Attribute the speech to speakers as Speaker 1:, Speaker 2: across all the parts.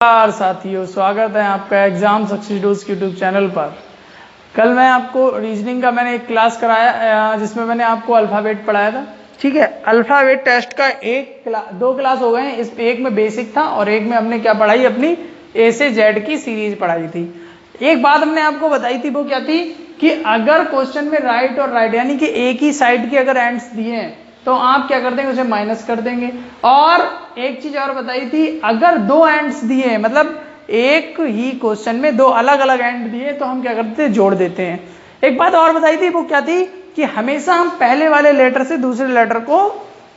Speaker 1: नमस्कार साथियों, स्वागत है आपका exam success dose YouTube channel पर। कल मैं आपको रीजनिंग का मैंने एक क्लास कराया जिसमें मैंने आपको अल्फ़ाबेट पढ़ाया था। ठीक है, अल्फ़ाबेट टेस्ट का दो क्लास हो गए हैं। इस एक में बेसिक था और एक में हमने क्या पढ़ाई, अपनी ए से जेड की सीरीज पढ़ाई थी। एक बात हमने आपको बताई थी, वो क्या थी कि अगर क्वेश्चन में राइट और राइट यानी कि एक ही साइड के अगर एंड्स दिए हैं तो आप क्या कर देंगे, उसे माइनस कर देंगे। और एक चीज और बताई थी, अगर दो एंड्स दिए हैं, मतलब एक ही क्वेश्चन में दो अलग अलग एंड दिए, तो हम क्या करते हैं, जोड़ देते हैं। एक बात और बताई थी, वो क्या थी कि हमेशा हम पहले वाले लेटर से दूसरे लेटर को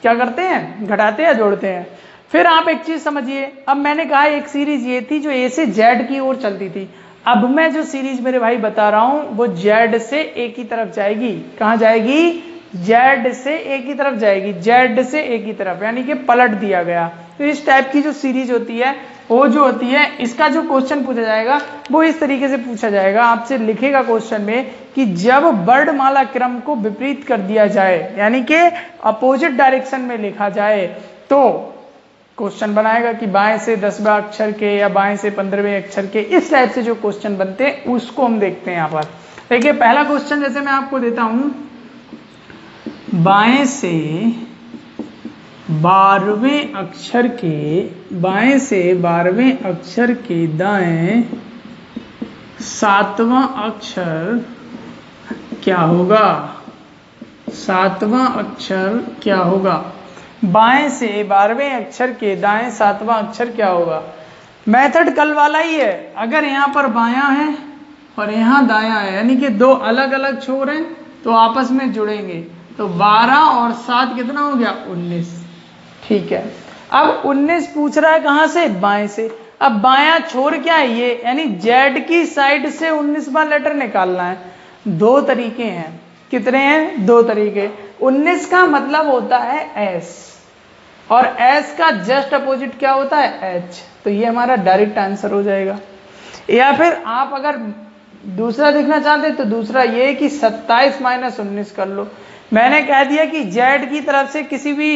Speaker 1: क्या करते हैं, घटाते या जोड़ते हैं। फिर आप एक चीज समझिए, अब मैंने कहा एक सीरीज ये थी जो ए से जेड की ओर चलती थी। अब मैं जो सीरीज मेरे भाई बता रहा हूं वो जेड से ए की तरफ जाएगी। कहां जाएगी? जेड से ए की तरफ जाएगी, जेड से ए की तरफ, यानी कि पलट दिया गया। तो इस टाइप की जो सीरीज होती है वो जो होती है, इसका जो क्वेश्चन पूछा जाएगा वो इस तरीके से पूछा जाएगा। आपसे लिखेगा क्वेश्चन में कि जब वर्णमाला क्रम को विपरीत कर दिया जाए, यानी कि अपोजिट डायरेक्शन में लिखा जाए, तो क्वेश्चन बनाएगा कि बाएं से 10वें अक्षर के या बाएं से 15वें अक्षर के। इस टाइप से जो क्वेश्चन बनते हैं उसको हम देखते हैं यहाँ पर। देखिए पहला क्वेश्चन जैसे मैं आपको देता हूं, बाएं से 12वें अक्षर के, बाएं से 12वें अक्षर के दाएं 7वां अक्षर क्या होगा? 7वां अक्षर क्या होगा? बाएं से 12वें अक्षर के दाएं 7वां अक्षर क्या होगा? मेथड कल वाला ही है। अगर यहाँ पर बायां है और यहाँ दायां है, यानी कि दो अलग अलग छोर हैं, तो आपस में जुड़ेंगे, तो 12 और 7 कितना हो गया? 19। ठीक है, अब 19 पूछ रहा है कहां से? बाएं से। अब बायां छोर क्या है? ये, यानी जेड की साइड से 19वां लेटर निकालना है। दो तरीके हैं। कितने हैं? दो तरीके। 19 का मतलब होता है एस, और एस का जस्ट अपोजिट क्या होता है? एच। तो ये हमारा डायरेक्ट आंसर हो जाएगा। या फिर आप अगर दूसरा देखना चाहते तो दूसरा ये कि 27 माइनस 19 कर लो। मैंने कह दिया कि जेड की तरफ से किसी भी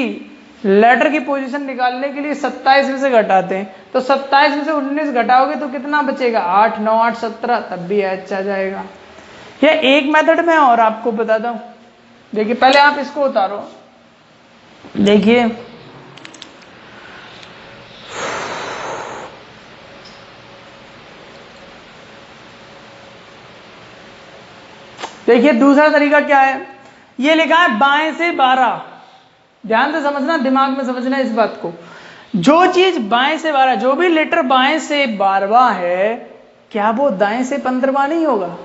Speaker 1: लेटर की पोजीशन निकालने के लिए 27 में से घटाते हैं, तो 27 में से 19 घटाओगे तो कितना बचेगा? 8, 9, 8, 17, तब भी एच आ जाएगा। ये एक मेथड में और आपको बताता हूं। देखिए पहले आप इसको उतारो, देखिए देखिए दूसरा तरीका क्या है, ये लिखा है बाएं से 12। ध्यान से समझना, दिमाग में समझना इस बात को। जो चीज बाएं से 12, जो भी लेटर बाएं से 12वां है, क्या वो दाएं से 15वां नहीं होगा?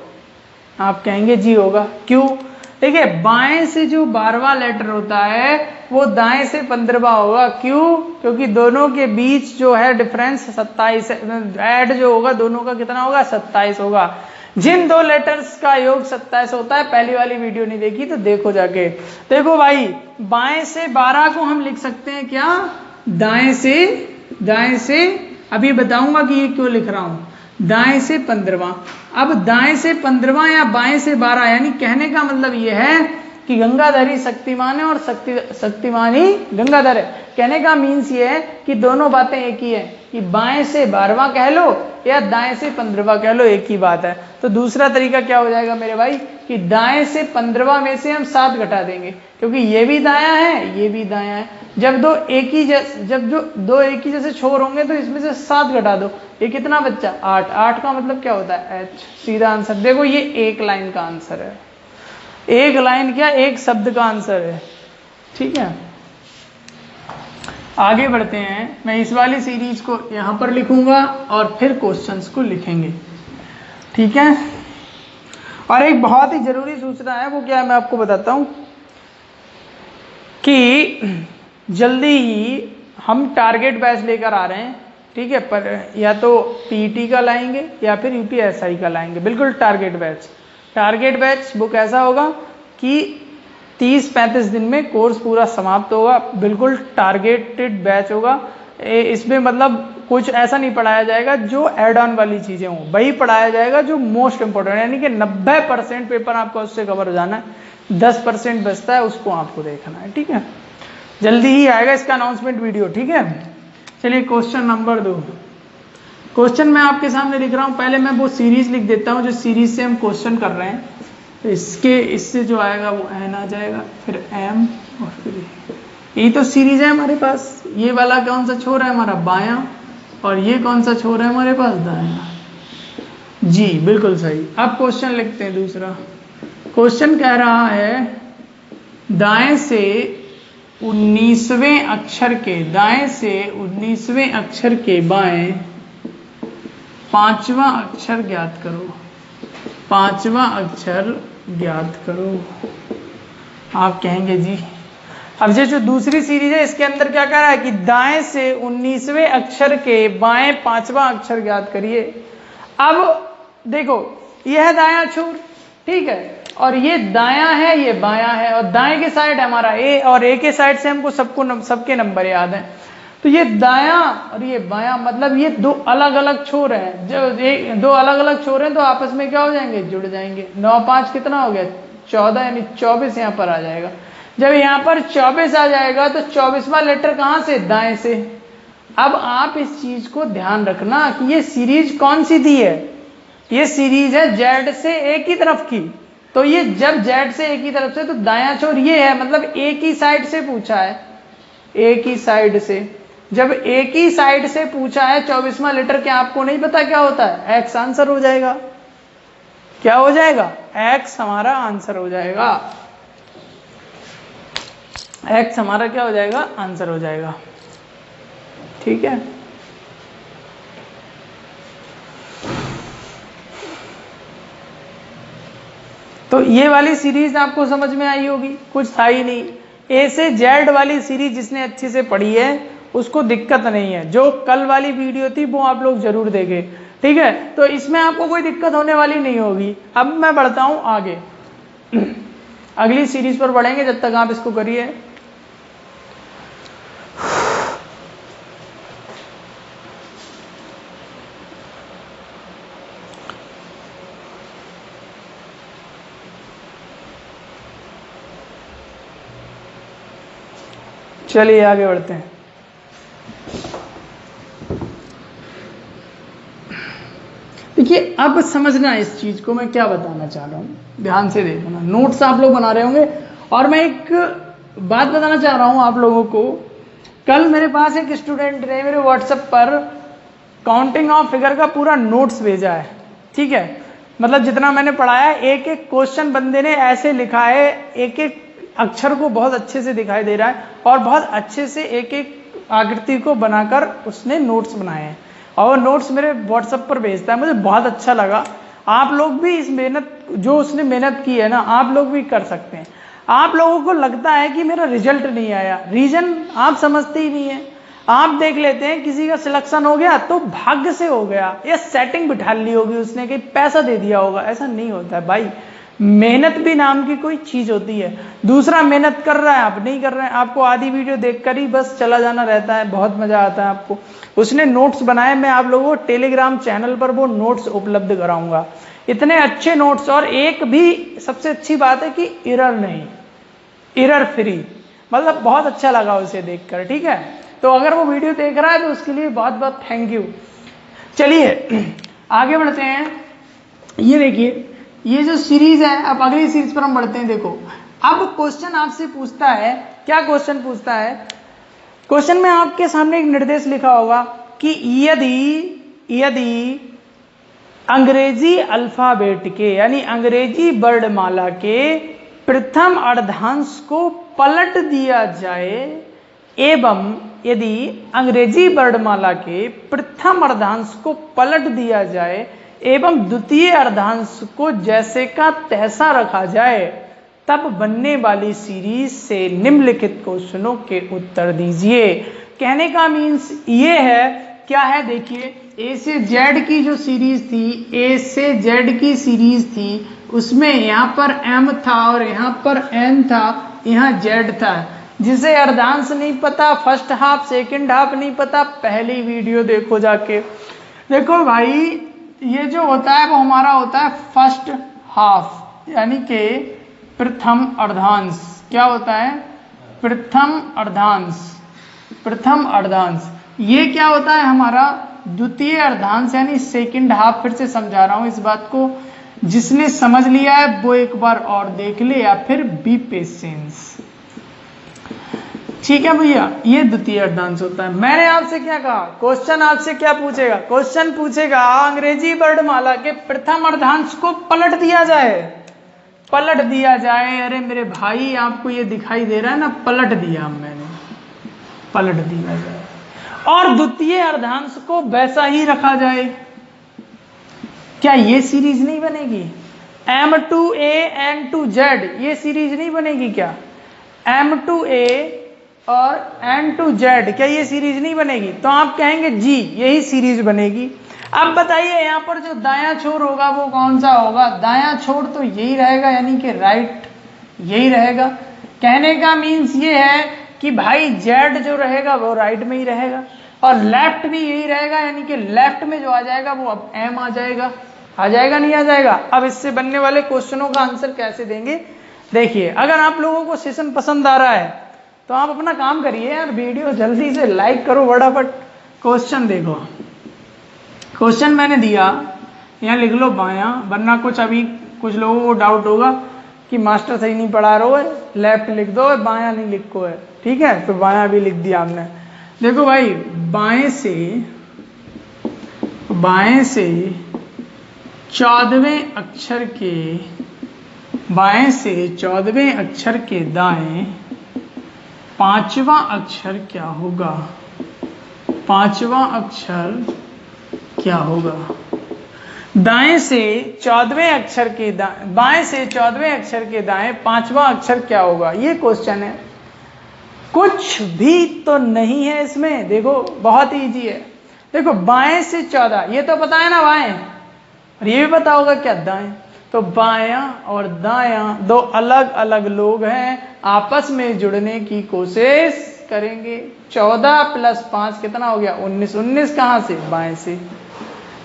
Speaker 1: आप कहेंगे जी होगा। क्यों? देखिए बाएं से जो 12वां लेटर होता है वो दाएं से 15वां होगा। क्यों? क्योंकि दोनों के बीच जो है डिफरेंस 27, ऐड जो होगा दोनों का कितना होगा? 27 होगा। जिन दो लेटर्स का योग 27 होता है, पहली वाली वीडियो नहीं देखी तो देखो जाके। देखो भाई, बाएं से 12 को हम लिख सकते हैं क्या? दाएं से, अभी बताऊंगा कि ये क्यों लिख रहा हूं, दाएं से 15वां। अब दाएं से 15वां या बाएं से 12, यानी कहने का मतलब ये है कि गंगाधर ही शक्तिमान है और शक्तिमान ही गंगाधर है। कहने का मीन्स ये है कि दोनों बातें एक ही है, कि बाएं से 12वां कह लो या दाएं से 15वां कह लो, एक ही बात है। तो दूसरा तरीका क्या हो जाएगा मेरे भाई, कि दाएं से 15वां में से हम 7 घटा देंगे, क्योंकि ये भी दायां है, ये भी दायां है। जब दो एक ही जैसे छोर होंगे तो इसमें से 7 घटा दो, ये कितना बच्चा? 8। 8 का मतलब क्या होता है? एच। सीधा आंसर। देखो ये एक लाइन का आंसर है, एक लाइन क्या, एक शब्द का आंसर है। ठीक है, आगे बढ़ते हैं। मैं इस वाली सीरीज को यहां पर लिखूंगा और फिर क्वेश्चंस को लिखेंगे। ठीक है, और एक बहुत ही जरूरी सूचना है, वो क्या है मैं आपको बताता हूं कि जल्दी ही हम टारगेट बैच लेकर आ रहे हैं। ठीक है, पर या तो पीईटी का लाएंगे या फिर यूपीएसआई का लाएंगे। बिल्कुल टारगेट बैच। टारगेट बैच वो कैसा होगा कि 30-35 दिन में कोर्स पूरा समाप्त होगा। बिल्कुल टारगेटेड बैच होगा। इसमें मतलब कुछ ऐसा नहीं पढ़ाया जाएगा जो एड ऑन वाली चीजें हों, वही पढ़ाया जाएगा जो मोस्ट इंपॉर्टेंट, यानी कि 90% पेपर आपका उससे कवर हो जाना है, 10% बचता है, उसको आपको देखना है। ठीक है, जल्दी ही आएगा इसका अनाउंसमेंट वीडियो। ठीक है, चलिए क्वेश्चन नंबर 2। क्वेश्चन मैं आपके सामने लिख रहा हूँ, पहले मैं वो सीरीज लिख देता हूँ जो सीरीज से हम क्वेश्चन कर रहे हैं। तो इससे जो आएगा वो एन आ जाएगा, फिर एम और फिर ये तो सीरीज है हमारे पास। ये वाला कौन सा छोर है हमारा, बायां, और ये कौन सा छोर है हमारे पास, दायां। जी बिल्कुल सही। अब क्वेश्चन लिखते हैं दूसरा। क्वेश्चन कह रहा है दाएं से 19वें अक्षर के, दाएं से 19वें अक्षर के बाएं 5वां अक्षर ज्ञात करो, 5वां अक्षर ज्ञात करो। आप कहेंगे जी अब ये जो दूसरी सीरीज है इसके अंदर क्या कह रहा है कि दाएं से 19वें अक्षर के बाएं 5वां अक्षर ज्ञात करिए। अब देखो यह है दायां छोर, ठीक है, और ये दायां है ये बायां है, और दाएं के साइड हमारा ए, और ए के साइड से हमको सबके नंबर याद हैं। तो ये दायां और ये बायां, मतलब ये दो अलग अलग छोर हैं। जो दो अलग अलग छोर हैं तो आपस में क्या हो जाएंगे, जुड़ जाएंगे। 9 5 कितना हो गया, 14, यानी 24 यहाँ पर आ जाएगा। जब यहाँ पर 24 आ जाएगा तो 24वां लेटर कहाँ से, दाएं से। अब आप इस चीज को ध्यान रखना कि ये सीरीज कौन सी दी है, ये सीरीज है जेड से एक ही तरफ की। तो ये जब जेड से एक ही तरफ से, तो दायां छोर ये है, मतलब एक ही साइड से पूछा है, एक ही साइड से। जब एक ही साइड से पूछा है 24वां लेटर, क्या आपको नहीं पता क्या होता है, एक्स आंसर हो जाएगा। क्या हो जाएगा, एक्स हमारा आंसर हो जाएगा। एक्स हमारा क्या हो जाएगा, आंसर हो जाएगा। ठीक है, तो ये वाली सीरीज आपको समझ में आई होगी, कुछ था ही नहीं। ए से जेड वाली सीरीज जिसने अच्छे से पढ़ी है उसको दिक्कत नहीं है। जो कल वाली वीडियो थी वो आप लोग जरूर देखें, ठीक है, तो इसमें आपको कोई दिक्कत होने वाली नहीं होगी। अब मैं बढ़ता हूं आगे, अगली सीरीज पर बढ़ेंगे, जब तक आप इसको करिए। चलिए आगे बढ़ते हैं। देखिए अब समझना इस चीज को, मैं क्या बताना चाह रहा हूं, ध्यान से देखना। नोट्स आप लोग बना रहे होंगे, और मैं एक बात बताना चाह रहा हूं आप लोगों को। कल मेरे पास एक स्टूडेंट ने मेरे व्हाट्सएप पर काउंटिंग ऑफ फिगर का पूरा नोट्स भेजा है, ठीक है, मतलब जितना मैंने पढ़ाया, एक एक क्वेश्चन बंदे ने ऐसे लिखा है, एक एक अक्षर को बहुत अच्छे से दिखाई दे रहा है, और बहुत अच्छे से एक एक आकृति को बनाकर उसने नोट्स बनाए हैं, और नोट्स मेरे व्हाट्सएप पर भेजता है। मुझे बहुत अच्छा लगा। आप लोग भी इस मेहनत, जो उसने मेहनत की है ना, आप लोग भी कर सकते हैं। आप लोगों को लगता है कि मेरा रिजल्ट नहीं आया, रीजन आप समझते ही नहीं है। आप देख लेते हैं किसी का सिलेक्शन हो गया तो भाग्य से हो गया, या सेटिंग बिठा ली होगी उसने, कि पैसा दे दिया होगा। ऐसा नहीं होता है भाई, मेहनत भी नाम की कोई चीज होती है। दूसरा मेहनत कर रहा है, आप नहीं कर रहे हैं, आपको आधी वीडियो देखकर ही बस चला जाना रहता है, बहुत मजा आता है आपको। उसने नोट्स बनाए, मैं आप लोगों को टेलीग्राम चैनल पर वो नोट्स उपलब्ध कराऊंगा। इतने अच्छे नोट्स, और एक भी सबसे अच्छी बात है कि एरर नहीं, एरर फ्री, मतलब बहुत अच्छा लगा उसे देखकर, ठीक है। तो अगर वो वीडियो देख रहा है तो उसके लिए बहुत बहुत थैंक यू। चलिए आगे बढ़ते हैं। ये देखिए, ये जो सीरीज है, अब अगली सीरीज पर हम बढ़ते हैं। देखो अब क्वेश्चन आपसे पूछता है, क्या क्वेश्चन पूछता है, क्वेश्चन में आपके सामने एक निर्देश लिखा होगा कि यदि अंग्रेजी अल्फाबेट के, यानी अंग्रेजी वर्णमाला के प्रथम अर्धांश को पलट दिया जाए, एवं यदि अंग्रेजी वर्णमाला के प्रथम अर्धांश को पलट दिया जाए एवं द्वितीय अर्धांश को जैसे का तैसा रखा जाए, तब बनने वाली सीरीज से निम्नलिखित क्वेश्चनों के उत्तर दीजिए। कहने का मीन्स ये है, क्या है, देखिए, ए से जेड की जो सीरीज थी, ए से जेड की सीरीज थी, उसमें यहाँ पर एम था और यहाँ पर एन था, यहाँ जेड था। जिसे अर्धांश नहीं पता, फर्स्ट हाफ सेकंड हाफ नहीं पता, पहली वीडियो देखो जाके। देखो भाई, ये जो होता है वो हमारा होता है फर्स्ट हाफ, यानी कि प्रथम अर्धांश। क्या होता है, प्रथम अर्धांश। प्रथम अर्धांश ये क्या होता है हमारा, द्वितीय अर्धांश यानी सेकंड हाफ, फिर से समझा रहा हूं इस बात को, जिसने समझ लिया है वो एक बार और देख ले या फिर बी पेशेंस। ठीक है भैया, ये द्वितीय अर्धांश होता है। मैंने आपसे क्या कहा, क्वेश्चन आपसे क्या पूछेगा, क्वेश्चन पूछेगा अंग्रेजी वर्णमाला के प्रथम अर्धांश को पलट दिया जाए, पलट दिया जाए। अरे मेरे भाई आपको ये दिखाई दे रहा है ना, पलट दिया मैंने, पलट दिया जाए और द्वितीय अर्धांश को वैसा ही रखा जाए, क्या ये सीरीज नहीं बनेगी? M2A N2Z ये सीरीज नहीं बनेगी क्या? M2A और N2Z क्या ये सीरीज नहीं बनेगी? तो आप कहेंगे जी यही सीरीज बनेगी। अब बताइए यहाँ पर जो दायां छोर होगा वो कौन सा होगा? दायां छोर तो यही रहेगा, यानी कि राइट यही रहेगा। कहने का मीन्स ये है कि भाई Z जो रहेगा वो राइट में ही रहेगा और लेफ्ट भी यही रहेगा, यानी कि लेफ्ट में जो आ जाएगा वो अब M आ जाएगा। आ जाएगा नहीं आ जाएगा? अब इससे बनने वाले क्वेश्चनों का आंसर कैसे देंगे देखिए। अगर आप लोगों को सेशन पसंद आ रहा है तो आप अपना काम करिए यार, वीडियो जल्दी से लाइक करो फटाफट। क्वेश्चन देखो, क्वेश्चन मैंने दिया, यहाँ लिख लो बायां, वरना कुछ अभी कुछ लोगों को डाउट होगा कि मास्टर सही नहीं पढ़ा रहा है, लेफ्ट लिख दो बायां नहीं लिखो है। ठीक है, तो बायां भी लिख दिया हमने। देखो भाई बाएं से 14वें अक्षर के, बाएं से 14वें अक्षर के दाएं 5वां अक्षर क्या होगा? 5वां अक्षर क्या होगा? दाएं से 14वें अक्षर के दाएं, बाएं से 14वें अक्षर के दाएं 5वां अक्षर क्या होगा? ये क्वेश्चन है, कुछ भी तो नहीं है इसमें। देखो बहुत इजी है। देखो बाएं से 14, ये तो पता है ना बाएं, और ये भी पता होगा क्या दाएं। तो बायां और दायां दो अलग अलग लोग हैं, आपस में जुड़ने की कोशिश करेंगे। 14 + 5 कितना हो गया? 19। 19 कहां से? बाएं से।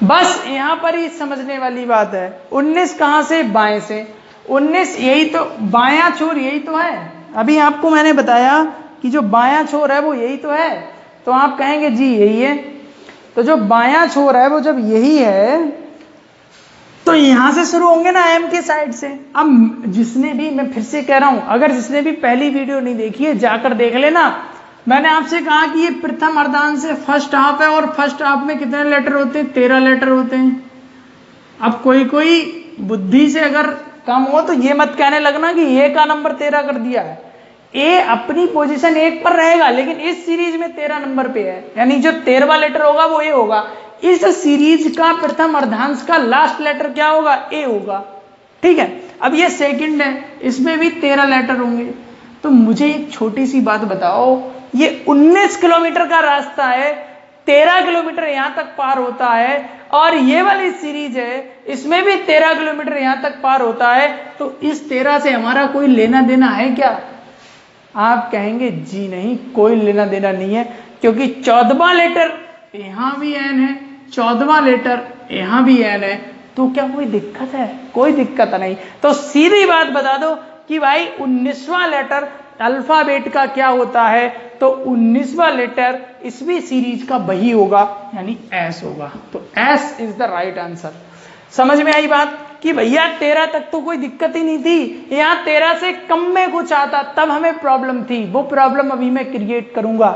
Speaker 1: बस यहां पर ही समझने वाली बात है। 19 कहां से? बाएं से। 19 यही तो बायां छोर यही तो है। अभी आपको मैंने बताया कि जो बायां छोर है वो यही तो है, तो आप कहेंगे जी यही है। तो जो बायां छोर है वो जब यही है तो यहां से शुरू होंगे ना M के साइड से। अब जिसने भी, मैं फिर से कह रहा हूं, अगर जिसने भी पहली वीडियो नहीं देखी है जाकर देख लेना। मैंने आपसे कहा कि ये प्रथम अर्धांश से फर्स्ट हाफ है और फर्स्ट हाफ में कितने लेटर होते हैं? 13 लेटर होते हैं। अब कोई बुद्धि से अगर कम हो तो ये मत कहने लगना कि ए का नंबर 13 कर दिया है। ए अपनी पोजीशन 1 पर रहेगा, लेकिन इस सीरीज में 13 नंबर पे है, यानी जो 13वां लेटर होगा वो ए होगा। इस सीरीज का प्रथम अर्धांश का लास्ट लेटर क्या होगा? ए होगा। ठीक है, अब ये सेकंड है, इसमें भी 13 लेटर होंगे। तो मुझे एक छोटी सी बात बताओ, ये 19 किलोमीटर का रास्ता है, 13 किलोमीटर यहां तक पार होता है, और ये वाली सीरीज है इसमें भी 13 किलोमीटर यहां तक पार होता है। तो इस 13 से हमारा कोई लेना देना है क्या? आप कहेंगे जी नहीं, कोई लेना देना नहीं है, क्योंकि 14वां लेटर यहां भी एन है, 14वां लेटर यहां भी एन है। तो क्या कोई दिक्कत है? कोई दिक्कत नहीं। तो सीधी बात बता दो कि भाई 19वां लेटर अल्फाबेट का क्या होता है? तो 19वां लेटर इसमें सीरीज का वही होगा, यानी एस होगा। तो S is the right answer. समझ में आई बात कि भैया 13 तक तो कोई दिक्कत ही नहीं थी, यहाँ 13 से कम में कुछ आता तब हमें प्रॉब्लम थी। वो प्रॉब्लम अभी मैं क्रिएट करूंगा।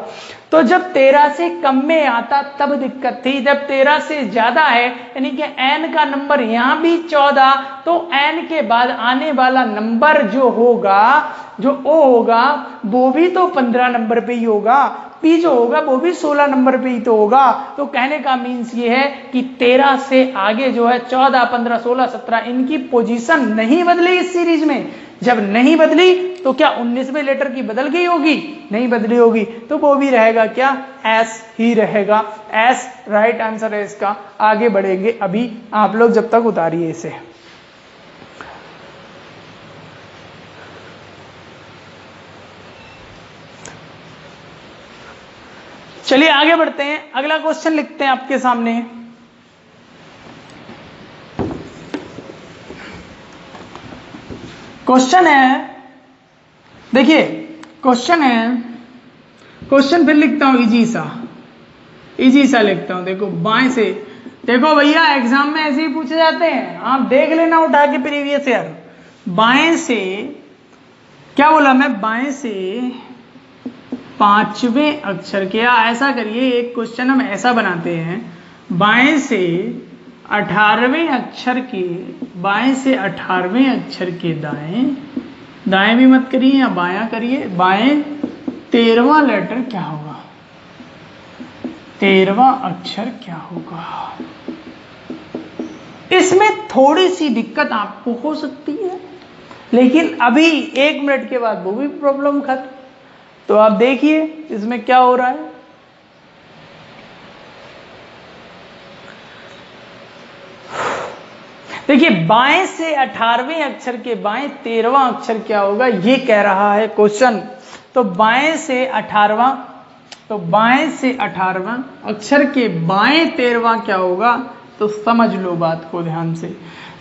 Speaker 1: तो जब 13 से कम में आता तब दिक्कत थी, जब 13 से ज्यादा है यानी कि n का नंबर यहाँ भी 14, तो n के बाद आने वाला नंबर जो होगा, जो o होगा, वो भी तो 15 नंबर पे ही होगा, p जो होगा वो भी 16 नंबर पे ही तो होगा। तो कहने का मीन्स ये है कि 13 से आगे जो है 14, 15, 16, 17 इनकी पोजीशन नहीं बदली इस सीरीज में। जब नहीं बदली तो क्या 19वें लेटर की बदल गई होगी? नहीं बदली होगी, तो वो भी रहेगा क्या? एस ही रहेगा। एस राइट आंसर है इसका। आगे बढ़ेंगे अभी आप लोग, जब तक उतारिए इसे। चलिए आगे बढ़ते हैं, अगला क्वेश्चन लिखते हैं आपके सामने। क्वेश्चन है, देखिए क्वेश्चन है, क्वेश्चन फिर लिखता हूं इजी सा। इजी सा लिखता हूं, देखो बाएं से, देखो भैया एग्जाम में ऐसे ही पूछे जाते हैं, आप देख लेना उठा के प्रीवियस ईयर। बाएं से क्या बोला मैं, बाएं से 5वें अक्षर के, या ऐसा करिए एक क्वेश्चन हम ऐसा बनाते हैं, बाएं से 18वें अक्षर के, बाएं से 18वें अक्षर के दाएं, दाएं भी मत करिए या बायां करिए, बाएं 13वां लेटर क्या होगा, 13वां अक्षर क्या होगा। इसमें थोड़ी सी दिक्कत आपको हो सकती है, लेकिन अभी 1 मिनट के बाद वो भी प्रॉब्लम खत्म। तो आप देखिए इसमें क्या हो रहा है। देखिए बाएं से 18वें अक्षर के बाएं 13वां अक्षर क्या होगा, ये कह रहा है क्वेश्चन। तो बाएं से 18वां, तो बाएं से 18वां अक्षर के बाएं 13वां क्या होगा, तो समझ लो बात को ध्यान से।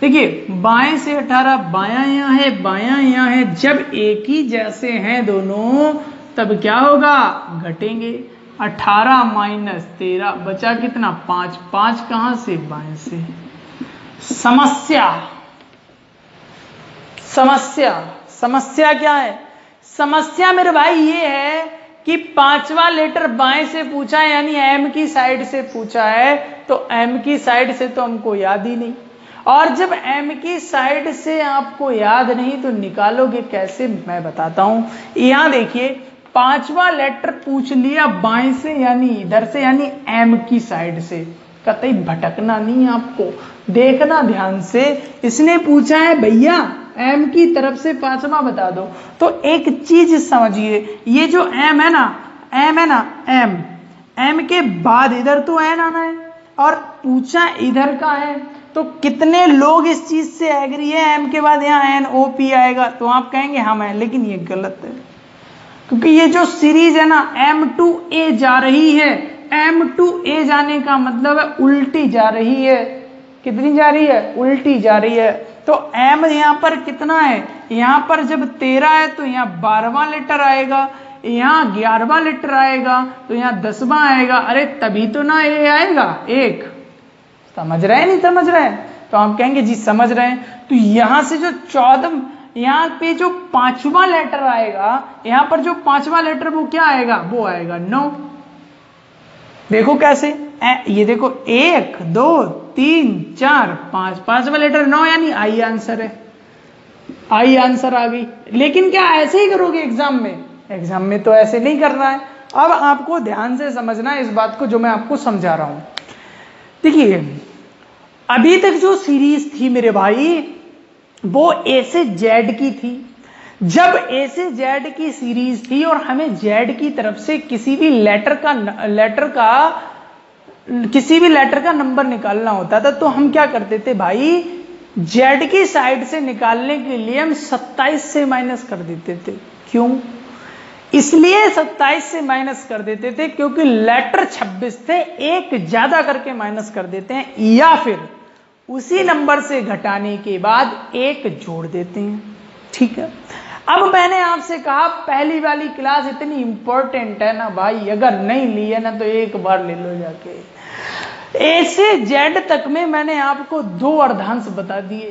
Speaker 1: देखिए बाएं से 18, बायां यहाँ है, बायां यहाँ है, जब एक ही जैसे हैं दोनों तब क्या होगा, घटेंगे। 18 माइनस 13 बचा कितना, 5, 5 कहां से, बाएं से। समस्या, समस्या, समस्या क्या है, समस्या मेरे भाई ये है कि 5वां लेटर बाएं से पूछा है, यानी एम की साइड से पूछा है, तो एम की साइड से तो हमको याद ही नहीं, और जब एम की साइड से आपको याद नहीं तो निकालोगे कैसे, मैं बताता हूं। यहां देखिए 5वां लेटर पूछ लिया बाएं से, यानी इधर से, यानी एम की साइड से, कतई भटकना नहीं आपको, देखना ध्यान से। इसने पूछा है भैया एम की तरफ से 5वां बता दो, तो एक चीज समझिए, ये जो एम है ना, एम है ना, एम के बाद इधर तो एन आना है, और पूछा इधर का है, तो कितने लोग इस चीज से एग्री है, एम के बाद यहाँ एन ओ पी आएगा, तो आप कहेंगे हम है, लेकिन ये गलत है, क्योंकि ये जो सीरीज है ना M2A जा रही है, M2A जाने का मतलब है उल्टी जा रही है। कितनी जा रही है, उल्टी जा रही है। तो M यहाँ पर कितना है, यहाँ पर जब 13 है तो यहाँ 12वां लेटर आएगा, यहाँ 11वां लेटर आएगा, तो यहाँ 10वां आएगा। अरे तभी तो ना ये आएगा 1। समझ रहे हैं नहीं समझ रहे हैं, तो आप कहेंगे जी समझ रहे हैं। तो यहाँ से जो 14, यहाँ पे जो 5वां लेटर आएगा, यहाँ पर जो 5वां लेटर वो क्या आएगा, वो आएगा 9। देखो कैसे, ये देखो 1 2 3 4 5, 5वां लेटर 9, यानी आई आंसर है, आई आंसर आ गई। लेकिन क्या ऐसे ही करोगे एग्जाम में, एग्जाम में तो ऐसे नहीं करना है। अब आपको ध्यान से समझना है इस बात को जो मैं आपको समझा रहा हूं। देखिए अभी तक जो सीरीज थी मेरे भाई वो ए से जेड की थी। जब ए से जेड की सीरीज थी और हमें जेड की तरफ से किसी भी लेटर का नंबर निकालना होता था, तो हम क्या करते थे भाई, जेड की साइड से निकालने के लिए हम 27 से माइनस कर देते थे। क्यों, इसलिए 27 से माइनस कर देते थे क्योंकि लेटर 26 थे, एक ज्यादा करके माइनस कर देते हैं, या फिर उसी नंबर से घटाने के बाद एक जोड़ देते हैं। ठीक है, अब मैंने आपसे कहा पहली वाली क्लास इतनी इंपॉर्टेंट है ना भाई, अगर नहीं ली है ना तो एक बार ले लो जाके। ए से जेड तक में मैंने आपको 2 अर्धांश बता दिए।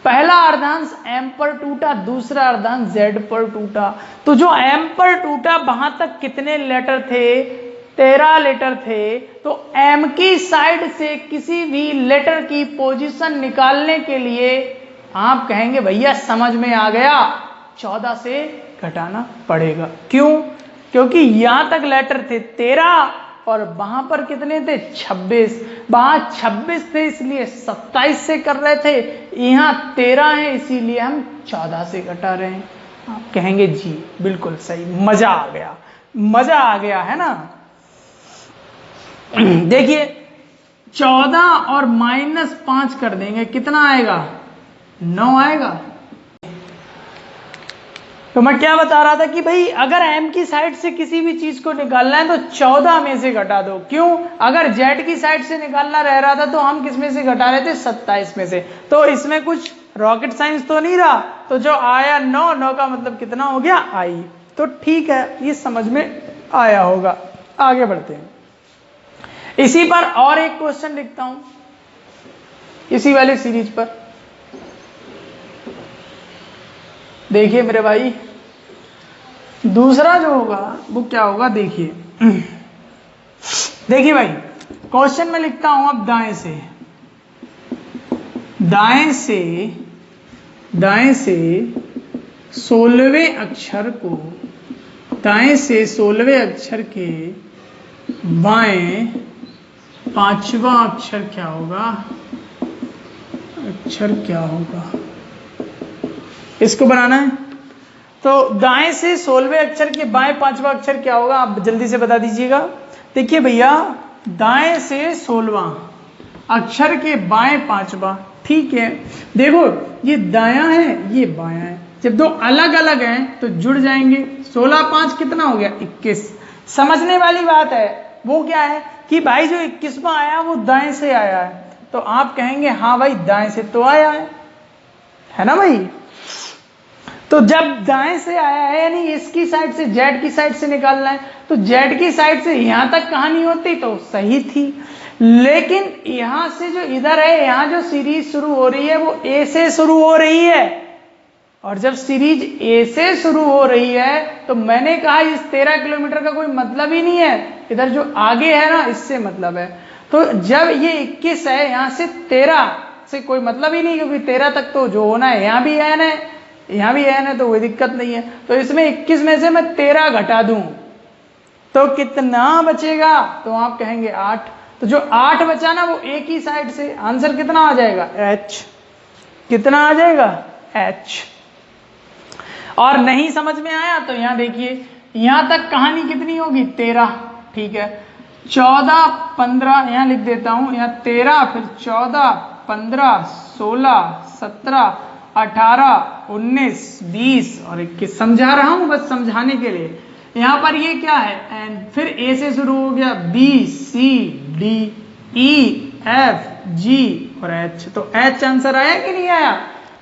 Speaker 1: पहला अर्धांश एम पर टूटा, दूसरा अर्धांश जेड पर टूटा। तो जो एम पर टूटा वहां तक कितने लेटर थे, 13 लेटर थे। तो एम की साइड से किसी भी लेटर की पोजीशन निकालने के लिए आप कहेंगे भैया समझ में आ गया, 14 से घटाना पड़ेगा। क्यों, क्योंकि यहां तक लेटर थे 13 और वहां पर कितने थे, 26। वहां 26 थे इसलिए 27 से कर रहे थे, यहां 13 है इसीलिए हम 14 से घटा रहे हैं। आप कहेंगे जी बिल्कुल सही, मजा आ गया, मजा आ गया है ना। देखिए 14 और -5 कर देंगे, कितना आएगा, 9 आएगा। तो मैं क्या बता रहा था कि भाई अगर m की साइड से किसी भी चीज को निकालना है तो 14 में से घटा दो। क्यों, अगर z की साइड से निकालना रह रहा था तो हम किस में से घटा रहे थे, 27 में से। तो इसमें कुछ रॉकेट साइंस तो नहीं रहा। तो जो आया 9 का मतलब कितना हो गया, आई। तो ठीक है, ये समझ में आया होगा। आगे बढ़ते हैं। इसी पर और एक क्वेश्चन लिखता हूं, इसी वाले सीरीज पर। देखिए मेरे भाई, दूसरा जो होगा वो क्या होगा, देखिए देखिए भाई, क्वेश्चन में लिखता हूं अब दाएं से, दाएं से 16वें अक्षर को, दाएं से 16वें अक्षर के बाएं 5वां अक्षर क्या होगा, अक्षर क्या होगा, इसको बनाना है। तो दाएं से 16वें अक्षर के बाएं 5वां अक्षर क्या होगा, आप जल्दी से बता दीजिएगा। देखिए भैया, दाएं से 16वां अक्षर के बाएं 5वां, ठीक है। देखो ये दायां है, ये बायां है, जब दो अलग अलग हैं तो जुड़ जाएंगे। 16 5 कितना हो गया, 21। समझने वाली बात है वो क्या है कि भाई जो 21वां आया वो दाएं से आया है, तो आप कहेंगे हाँ भाई दाएं से तो आया है ना भाई। तो जब दाएं से आया है यानी इसकी साइड से, जेड की साइड से निकालना है, तो जेड की साइड से यहां तक कहानी होती तो सही थी, लेकिन यहां से जो इधर है, यहां जो सीरीज शुरू हो रही है वो ए से शुरू हो रही है, और जब सीरीज ए से शुरू हो रही है तो मैंने कहा इस 13 किलोमीटर का कोई मतलब ही नहीं है, इधर जो आगे है ना इससे मतलब है। तो जब ये 21 है, यहां से 13 से कोई मतलब ही नहीं, क्योंकि 13 तक तो जो होना है यहां भी एन है, यहां भी एन है, तो कोई दिक्कत नहीं है। तो इसमें 21 में से मैं 13 घटा दूं तो कितना बचेगा, तो आप कहेंगे 8। तो जो 8 बचा ना वो एक ही साइड से, आंसर कितना आ जाएगा, H। कितना आ जाएगा, H। और नहीं समझ में आया तो यहां देखिए, यहां तक कहानी कितनी होगी, 13, ठीक है। 14 15 यहां लिख देता हूं, यहां 13, फिर 14 15 16 17 18 19 20 और 21। समझा रहा हूं बस समझाने के लिए। यहां पर ये क्या है, एन, फिर ए से शुरू हो गया, B C D E F G और एच। तो एच आंसर आया कि नहीं आया,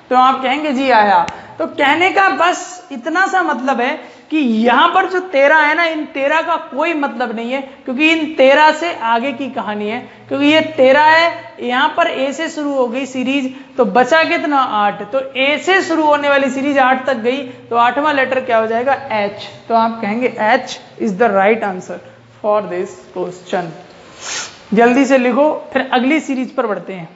Speaker 1: तो आप कहेंगे जी आया। तो कहने का बस इतना सा मतलब है कि यहां पर जो 13 है ना, इन 13 का कोई मतलब नहीं है, क्योंकि इन 13 से आगे की कहानी है। क्योंकि ये 13 है, यहां पर ए से शुरू हो गई सीरीज, तो बचा कितना, 8। तो ए से शुरू होने वाली सीरीज 8 तक गई, तो 8वां लेटर क्या हो जाएगा, एच। तो आप कहेंगे H is the right answer for this question. जल्दी से लिखो, फिर अगली सीरीज पर बढ़ते हैं।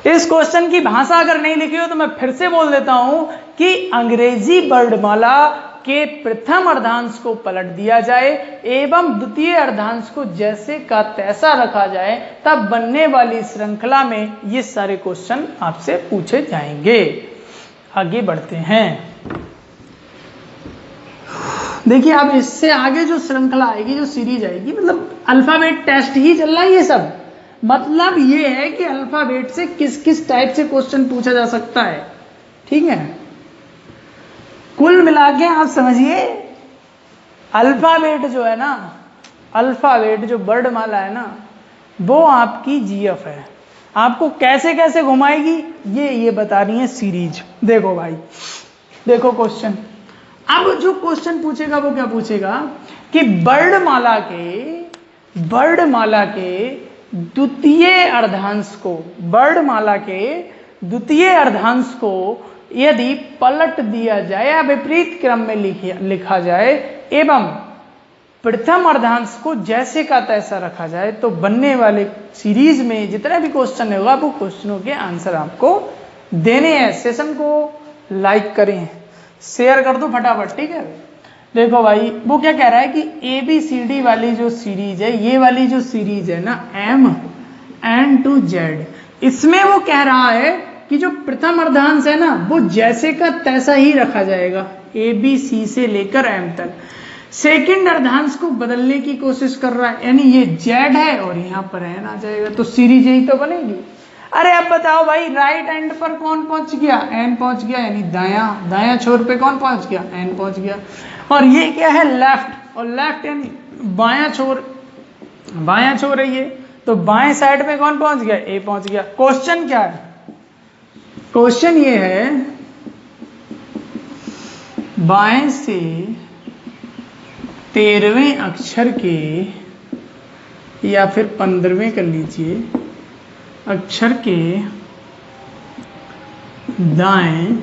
Speaker 1: इस क्वेश्चन की भाषा अगर नहीं लिखी हो तो मैं फिर से बोल देता हूं कि अंग्रेजी वर्णमाला के प्रथम अर्धांश को पलट दिया जाए एवं द्वितीय अर्धांश को जैसे का तैसा रखा जाए, तब बनने वाली श्रृंखला में ये सारे क्वेश्चन आपसे पूछे जाएंगे। आगे बढ़ते हैं। देखिए अब इससे आगे जो श्रृंखला आएगी, जो सीरीज आएगी, मतलब अल्फाबेट टेस्ट ही चल रहा है ये सब। मतलब ये है कि अल्फाबेट से किस किस टाइप से क्वेश्चन पूछा जा सकता है, ठीक है। कुल मिला के आप समझिए, अल्फाबेट जो है ना, अल्फाबेट जो वर्णमाला है ना, वो आपकी जीएफ है। आपको कैसे कैसे घुमाएगी ये बता रही है सीरीज। देखो भाई, देखो क्वेश्चन। अब जो क्वेश्चन पूछेगा वो क्या पूछेगा कि वर्णमाला के द्वितीय अर्धांश को, वर्णमाला के द्वितीय अर्धांश को यदि पलट दिया जाए या विपरीत क्रम में लिखा जाए एवं प्रथम अर्धांश को जैसे का तैसा रखा जाए, तो बनने वाले सीरीज में जितने भी क्वेश्चन होगा वो क्वेश्चनों के आंसर आपको देने हैं। सेशन को लाइक करें, शेयर कर दो फटाफट, ठीक है। देखो भाई, वो क्या कह रहा है कि ABCD वाली जो सीरीज है, ये वाली जो सीरीज है ना, MN to Z, इसमें वो कह रहा है कि जो प्रथम अर्धांश है ना वो जैसे का तैसा ही रखा जाएगा, ABC से लेकर M तक। सेकंड अर्धांश को बदलने की कोशिश कर रहा है, यानी ये Z है और यहाँ पर N आ जाएगा, तो सीरीज यही तो बनेगी। अरे अब बताओ भाई, राइट एंड पर कौन पहुंच गया, N पहुंच गया, यानी दायां छोर पे कौन पहुंच गया, N पहुंच गया। और ये क्या है, लेफ्ट, और लेफ्ट यानी बायां छोर है ये, तो बाएं साइड में कौन पहुंच गया, A पहुंच गया। क्वेश्चन क्या है, क्वेश्चन ये है बाएं से 13वें अक्षर के या फिर 15वें कर लीजिए अक्षर के दाएं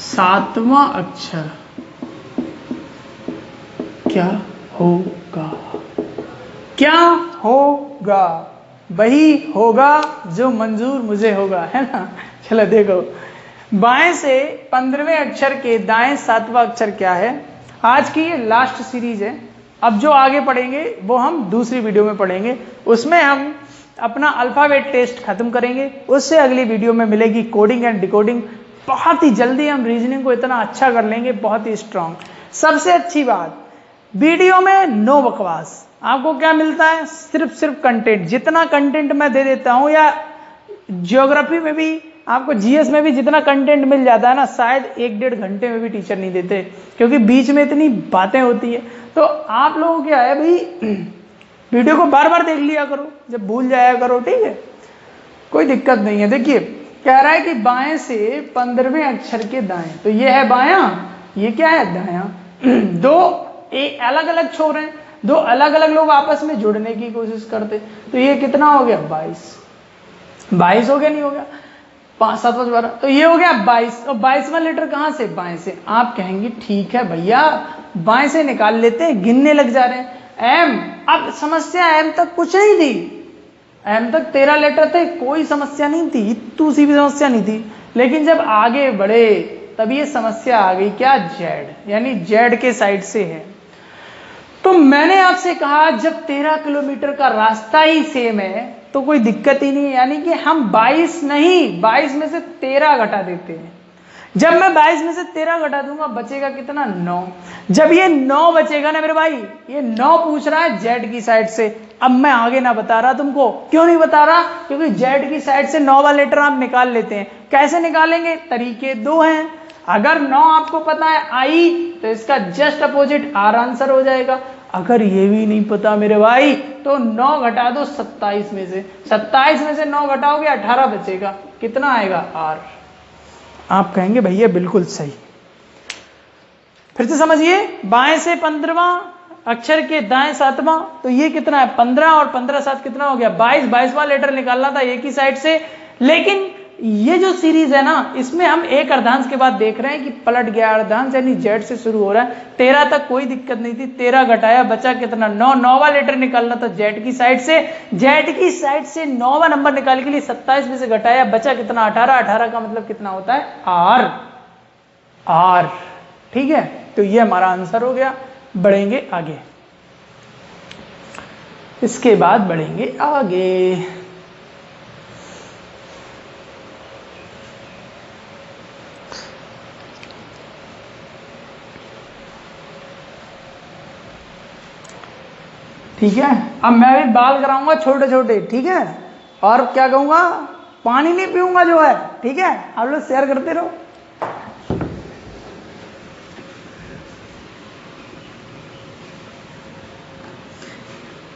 Speaker 1: 7वां अक्षर क्या होगा? क्या होगा? वही होगा जो मंजूर मुझे होगा, है ना। चलो देखो, बाएं से 15वें अक्षर के दाएं 7वां अक्षर क्या है। आज की ये लास्ट सीरीज है। अब जो आगे पढ़ेंगे वो हम दूसरी वीडियो में पढ़ेंगे, उसमें हम अपना अल्फाबेट टेस्ट खत्म करेंगे। उससे अगली वीडियो में मिलेगी कोडिंग एंड डिकोडिंग। बहुत ही जल्दी हम रीजनिंग को इतना अच्छा कर लेंगे, बहुत ही स्ट्रांग। सबसे अच्छी बात, वीडियो में नो बकवास। आपको क्या मिलता है? सिर्फ कंटेंट। जितना कंटेंट मैं दे देता हूं, या ज्योग्राफी में भी आपको, जीएस में भी जितना कंटेंट मिल जाता है ना, शायद 1-1.5 घंटे में भी टीचर नहीं देते, क्योंकि बीच में इतनी बातें होती है। तो आप लोगों क्या है भाई, वीडियो को बार बार देख लिया करो, जब भूल जाया करो, ठीक है, कोई दिक्कत नहीं है। देखिए कह रहा है कि बाएं से 15वें अक्षर के दाएं, तो ये है बायां, ये क्या है दायां। दो अलग अलग छोर हैं, दो अलग अलग लोग आपस में जुड़ने की कोशिश करते, तो ये कितना हो गया? 22 हो गया, नहीं हो गया? 5, 7, 12, तो ये हो गया 22। और 22वां लेटर कहां से? बाएं से। आप कहेंगे ठीक है भैया, बाएं से निकाल लेते हैं, गिनने लग जा रहे हैं। एम, अब समस्या एम तक कुछ नहीं थी, एम तक 13 लेटर थे, कोई समस्या नहीं थी, इतनी सी भी समस्या नहीं थी। लेकिन जब आगे बढ़े तब ये समस्या आ गई, क्या? जेड, यानी जेड के साइड से है। तो मैंने आपसे कहा जब 13 किलोमीटर का रास्ता ही सेम है तो कोई दिक्कत ही नहीं है, यानी कि हम 22 नहीं, 22 में से 13 घटा देते हैं। जब मैं 22 में से 13 घटा दूंगा, बचेगा कितना? 9। जब ये 9 बचेगा ना मेरे भाई, ये 9 पूछ रहा है जेड की साइड से। अब मैं आगे ना बता रहा तुमको, क्यों नहीं बता रहा? क्योंकि जेड की साइड से 9 वाला लेटर आप निकाल लेते हैं। कैसे निकालेंगे? तरीके 2 हैं। अगर 9 आपको पता है आई, तो इसका जस्ट अपोजिट आर आंसर हो जाएगा। अगर ये भी नहीं पता मेरे भाई, तो 9 घटा दो 27 में से, 27 में से 9 घटाओगे 18 बचेगा, कितना आएगा? आर। आप कहेंगे भैया बिल्कुल सही। फिर से समझिए, बाएं से 15वां अक्षर के दाएं 7वां, तो ये कितना है? 15, और 15 7 कितना हो गया? 22। 22वां लेटर निकालना था एक ही साइड से। लेकिन ये जो सीरीज है ना, इसमें हम एक अर्धांश के बाद देख रहे हैं कि पलट गया अर्धांश, यानी जेड से शुरू हो रहा है। 13 तक कोई दिक्कत नहीं थी, 13 घटाया, बचा कितना? 9। 9वां लेटर निकालना था जेड की साइड से। जेड की साइड से 9वां नंबर निकालने के लिए 27 में से घटाया, बचा कितना? 18। 18 का मतलब कितना होता है? आर। आर, ठीक है। तो ये हमारा आंसर हो गया। बढ़ेंगे आगे, इसके बाद बढ़ेंगे आगे। ठीक है, अब मैं भी बाल कराऊंगा छोटे छोटे, ठीक है। और क्या कहूंगा? पानी नहीं पीऊंगा जो है, ठीक है। आप लोग शेयर करते रहो।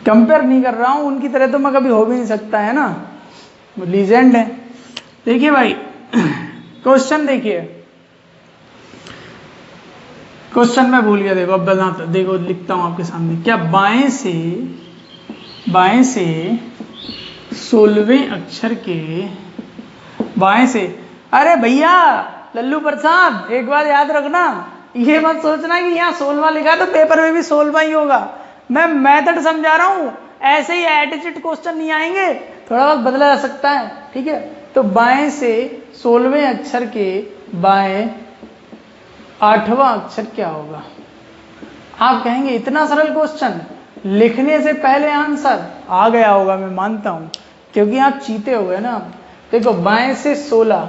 Speaker 1: कंपेयर नहीं कर रहा हूं, उनकी तरह तो मैं कभी हो भी नहीं सकता, है ना, वो लीजेंड है। देखिए भाई, क्वेश्चन देखिए, क्वेश्चन मैं भूल गया, देखो अब बताता, देखो लिखता हूं आपके सामने। क्या बाएं से 16वें अक्षर के बाएं से, अरे भैया लल्लू प्रसाद, एक बात याद रखना, ये मत सोचना कि यहाँ 16वां लिखा तो पेपर में भी 16वां ही होगा। मैं मेथड समझा रहा हूं, ऐसे ही एटीट्यूड क्वेश्चन नहीं आएंगे, थोड़ा बहुत बदला जा सकता है, ठीक है। तो बाएं से 16वें अक्षर के बाएं 8वां अक्षर क्या होगा? आप कहेंगे इतना सरल क्वेश्चन, लिखने से पहले आंसर आ गया होगा, मैं मानता हूं, क्योंकि आप चीते हो गए ना। देखो, बाएं से 16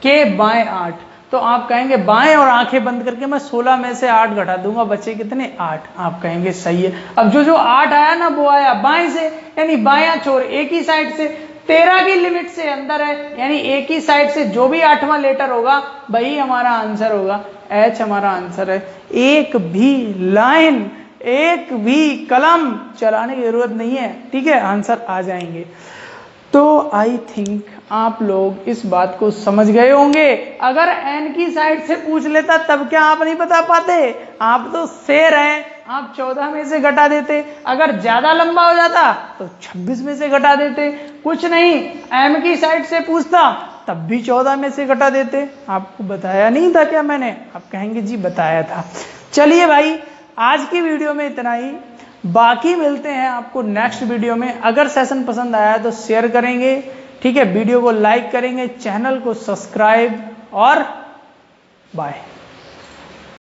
Speaker 1: के बाएं 8, तो आप कहेंगे बाएं, और आंखें बंद करके मैं 16 में से 8 घटा दूंगा, बचे कितने? 8। आप कहेंगे सही है। अब जो 8 आया ना, वो आया बाएं से, यानी बायां छोर एक ही साइड से, 13 की लिमिट से अंदर है, यानी एक ही साइड से जो भी 8वां लेटर होगा वही हमारा आंसर होगा। एच हमारा आंसर है। एक भी लाइन, एक भी कलम चलाने की जरूरत नहीं है, ठीक है, आंसर आ जाएंगे। तो आई थिंक आप लोग इस बात को समझ गए होंगे। अगर एन की साइड से पूछ लेता तब क्या आप नहीं बता पाते? आप तो शेर हैं, आप 14 में से घटा देते, अगर ज्यादा लंबा हो जाता तो 26 में से घटा देते, कुछ नहीं m की साइड से पूछता तब भी 14 में से घटा देते। आपको बताया नहीं था क्या मैंने? आप कहेंगे जी बताया था। चलिए भाई, आज की वीडियो में इतना ही, बाकी मिलते हैं आपको नेक्स्ट वीडियो में। अगर सेशन पसंद आया तो शेयर करेंगे, ठीक है, वीडियो को लाइक करेंगे, चैनल को सब्सक्राइब, और बाय।